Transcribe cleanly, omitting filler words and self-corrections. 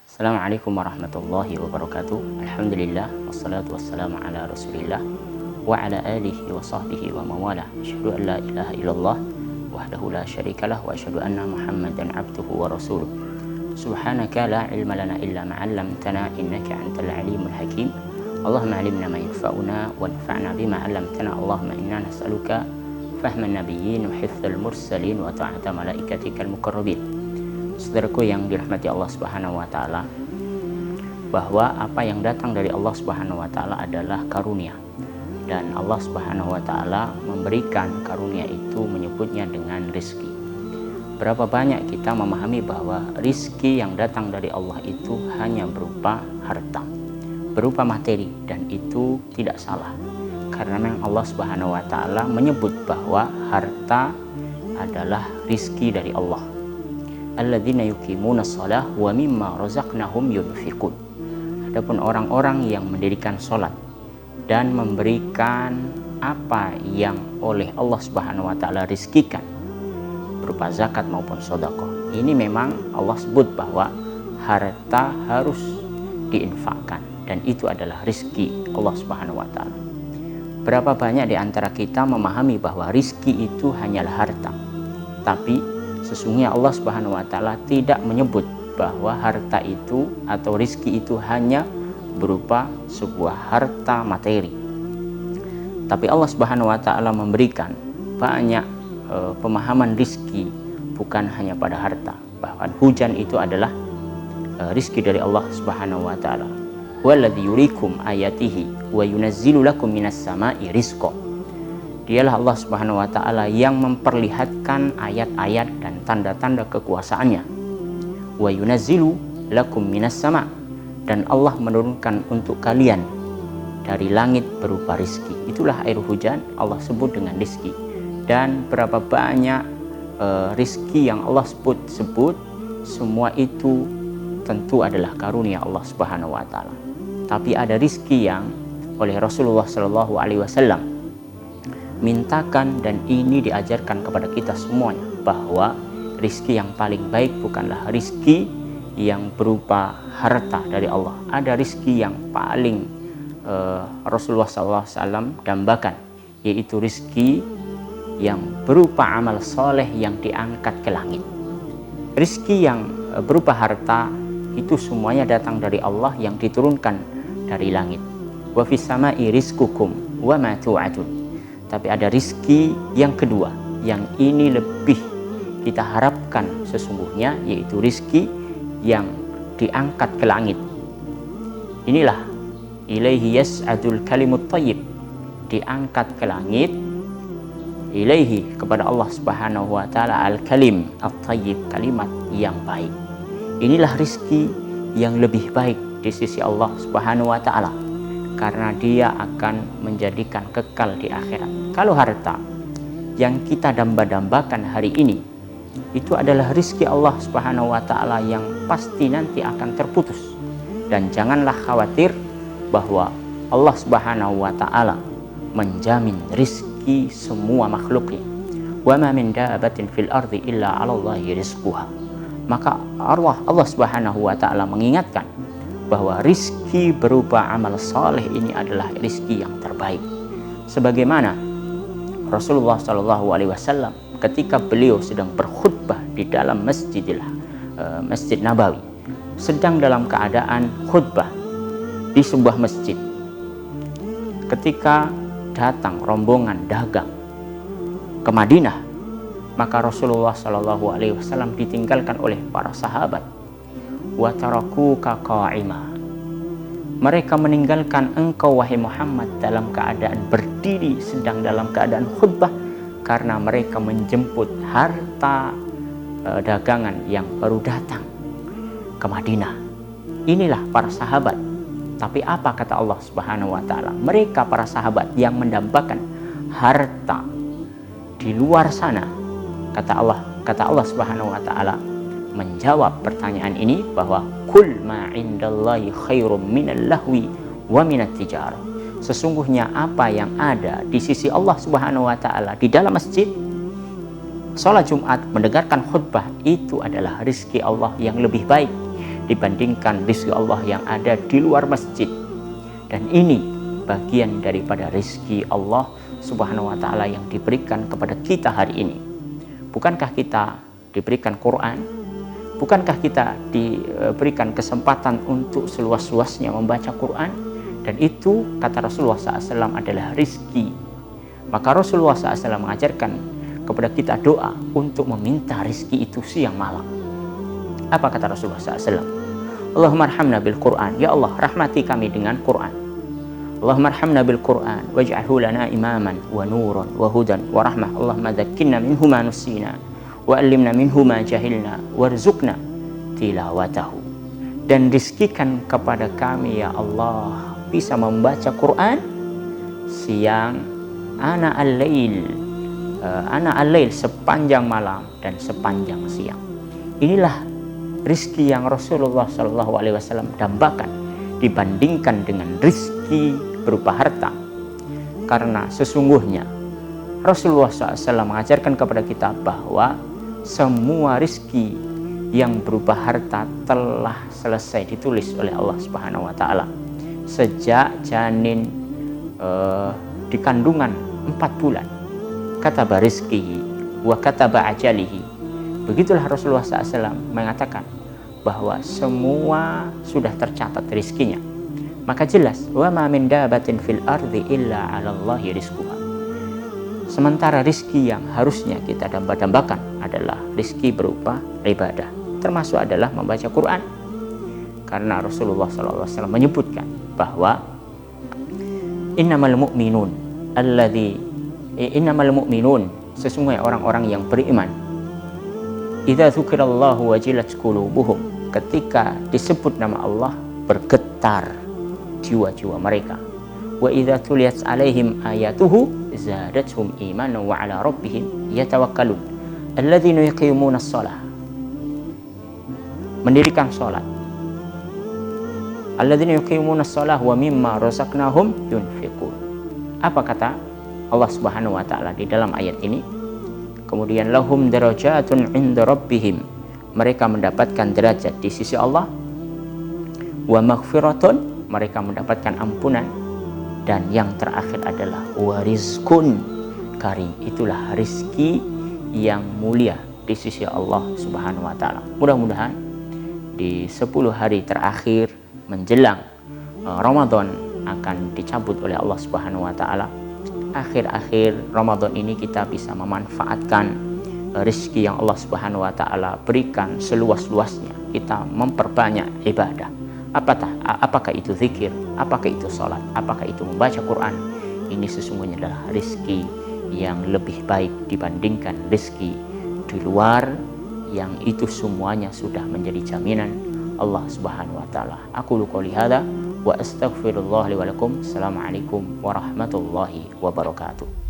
Assalamualaikum warahmatullahi wabarakatuh. Alhamdulillah wassalatu wassalamu ala Rasulillah wa ala alihi wa sahbihi wa mawalah. Asyhadu an la ilaha illallah wahdahu la syarikalah wa asyhadu anna Muhammadan abduhu wa rasuluh. Subhanaka la ilma lana illa ma 'allamtana innaka antal alimul hakim. Allahumma 'allimna ma yanfa'una wanfa'na bima 'allamtana. Allahumma inna nas'aluka fahman nabiyyin wa hifdzal mursalin wa ta'ata malaikatikal muqarrabin. Saudaraku yang dirahmati Allah Subhanahu wa taala, bahwa apa yang datang dari Allah Subhanahu wa taala adalah karunia, dan Allah Subhanahu wa taala memberikan karunia itu menyebutnya dengan rizki. Berapa banyak kita memahami bahwa rizki yang datang dari Allah itu hanya berupa harta, berupa materi, dan itu tidak salah, karena memang Allah Subhanahu wa taala menyebut bahwa harta adalah rizki dari Allah. Alladzina yuqimuna shalah wa mimma razaqnahum yunfiqun. Adapun orang-orang yang mendirikan salat dan memberikan apa yang oleh Allah Subhanahu wa taala rizkikan berupa zakat maupun sedekah. Ini memang Allah sebut bahwa harta harus diinfakkan, dan itu adalah rizki Allah Subhanahu wa taala. Berapa banyak di antara kita memahami bahwa rizki itu hanyalah harta, tapi sesungguhnya Allah Subhanahu wa taala tidak menyebut bahwa harta itu atau rizki itu hanya berupa sebuah harta materi. Tapi Allah Subhanahu wa taala memberikan banyak pemahaman rizki bukan hanya pada harta. Bahkan hujan itu adalah rizki dari Allah Subhanahu wa taala. Walladzi yuriikum ayatihi wa yunazzilu lakum minas sama'i rizqa. Dialah Allah Subhanahu wa taala yang memperlihatkan ayat-ayat dan tanda-tanda kekuasaannya. Wa yunazzilu lakum minas sama', dan Allah menurunkan untuk kalian dari langit berupa rizki. Itulah air hujan Allah sebut dengan rizki. Dan berapa banyak rizki yang Allah sebut, semua itu tentu adalah karunia Allah Subhanahu wa taala. Tapi ada rizki yang oleh Rasulullah Shallallahu alaihi wasallam mintakan, dan ini diajarkan kepada kita semuanya, bahwa rizki yang paling baik bukanlah rizki yang berupa harta dari Allah. Ada rizki yang paling Rasulullah SAW dambakan, yaitu rizki yang berupa amal soleh yang diangkat ke langit. Rizki yang berupa harta itu semuanya datang dari Allah yang diturunkan dari langit. Wa fis sama'i rizqukum wa ma tu'adun. Tapi ada rizki yang kedua, yang ini lebih kita harapkan sesungguhnya, yaitu rizki yang diangkat ke langit. Inilah ilaihi yas'adul kalimut thayyib, diangkat ke langit, ilaihi kepada Allah Subhanahu wa taala, al-kalim at-thayyib, kalimat yang baik. Inilah rizki yang lebih baik di sisi Allah Subhanahu wa taala, karena dia akan menjadikan kekal di akhirat. Kalau harta yang kita damba-dambakan hari ini itu adalah rizki Allah Subhanahu wa taala yang pasti nanti akan terputus. Dan janganlah khawatir bahwa Allah Subhanahu wa taala menjamin rizki semua makhluknya. Wa ma min dabatin fil ardi illa 'alallahi rizquha. Maka Allah Subhanahu wa taala mengingatkan bahwa rizki berupa amal saleh ini adalah rizki yang terbaik. Sebagaimana Rasulullah SAW ketika beliau sedang berkhutbah di dalam Masjid Nabawi, sedang dalam keadaan khutbah di sebuah masjid, ketika datang rombongan dagang ke Madinah, maka Rasulullah SAW ditinggalkan oleh para sahabat. Wa tarakuka qa'ima. Mereka meninggalkan engkau wahai Muhammad dalam keadaan berdiri sedang dalam keadaan khutbah, karena mereka menjemput harta dagangan yang baru datang ke Madinah. Inilah para sahabat. Tapi apa kata Allah Subhanahu wa taala? Mereka para sahabat yang mendambakan harta di luar sana. Kata Allah Subhanahu wa taala menjawab pertanyaan ini bahwa kul ma indallahi khairum minal lahwi wa minat tijarah. Sesungguhnya apa yang ada di sisi Allah Subhanahu wa taala di dalam masjid, sholat Jumat, mendengarkan khutbah, itu adalah rizki Allah yang lebih baik dibandingkan rizki Allah yang ada di luar masjid. Dan ini bagian daripada rizki Allah Subhanahu wa ta'ala yang diberikan kepada kita hari ini. Bukankah kita diberikan Quran? Bukankah kita diberikan kesempatan untuk seluas-luasnya membaca Quran? Dan itu kata Rasulullah SAW adalah rizki. Maka Rasulullah SAW mengajarkan kepada kita doa untuk meminta rizki itu siang malam. Apa kata Rasulullah SAW? Allahumma arhamna bil Quran. Ya Allah, rahmati kami dengan Quran. Allahumma arhamna bil Quran waj'alhu lana imaman wa nuran wa hudan wa rahmah. Allahumma dzakkinna minhu ma nusina wa 'allimna minhu ma jahilna warzuqna tilawatahu. Dan rizkikan kepada kami ya Allah bisa membaca Quran siang ana al-lail sepanjang malam dan sepanjang siang. Inilah rizki yang Rasulullah SAW dambakan dibandingkan dengan rizki berupa harta. Karena sesungguhnya Rasulullah SAW mengajarkan kepada kita bahwa semua rizki yang berupa harta telah selesai ditulis oleh Allah Subhanahu wa ta'ala sejak janin di kandungan 4 bulan. Kataba rizkihi wa kataba ajalihi. Begitulah Rasulullah SAW mengatakan bahwa semua sudah tercatat rizkinya. Maka jelas wa ma min dabatin fil ardi illa 'ala Allahi rizquha. Sementara rizki yang harusnya kita damba-dambakan adalah rizki berupa ibadah, termasuk adalah membaca Quran. Karena Rasulullah SAW menyebutkan bahwa innamal mu'minun sesungguhnya orang-orang yang beriman idza dzukirallahu wajilat qulubuhum, ketika disebut nama Allah bergetar jiwa-jiwa mereka. Wa idza tuliyat alaihim ayatuhu zadatuhum imanan wa ala rabbihim yatawakkalun. Alladzina yuqimuna shalah, mendirikan salat. Alladzina yuqimuna shalah wa mimma razaqnahum yunfiqun. Apa kata Allah Subhanahu wa ta'ala di dalam ayat ini? Kemudian lahum darajatun 'inda rabbihim, mereka mendapatkan derajat di sisi Allah. Wa maghfiratun, mereka mendapatkan ampunan. Dan yang terakhir adalah warizkun karim, itulah rizki yang mulia di sisi Allah Subhanahu wa ta'ala. Mudah-mudahan di 10 hari terakhir menjelang Ramadan akan dicabut oleh Allah Subhanahu wa ta'ala. Akhir-akhir Ramadan ini kita bisa memanfaatkan rizki yang Allah Subhanahu wa ta'ala berikan seluas-luasnya. Kita memperbanyak ibadah. Apakah itu zikir, apakah itu sholat, apakah itu membaca Quran. Ini sesungguhnya adalah rizki yang lebih baik dibandingkan rizki di luar, yang itu semuanya sudah menjadi jaminan Allah Subhanahu wa ta'ala. Aku qouli hadza wa astaghfirullah li wa lakum. Assalamualaikum warahmatullahi wabarakatuh.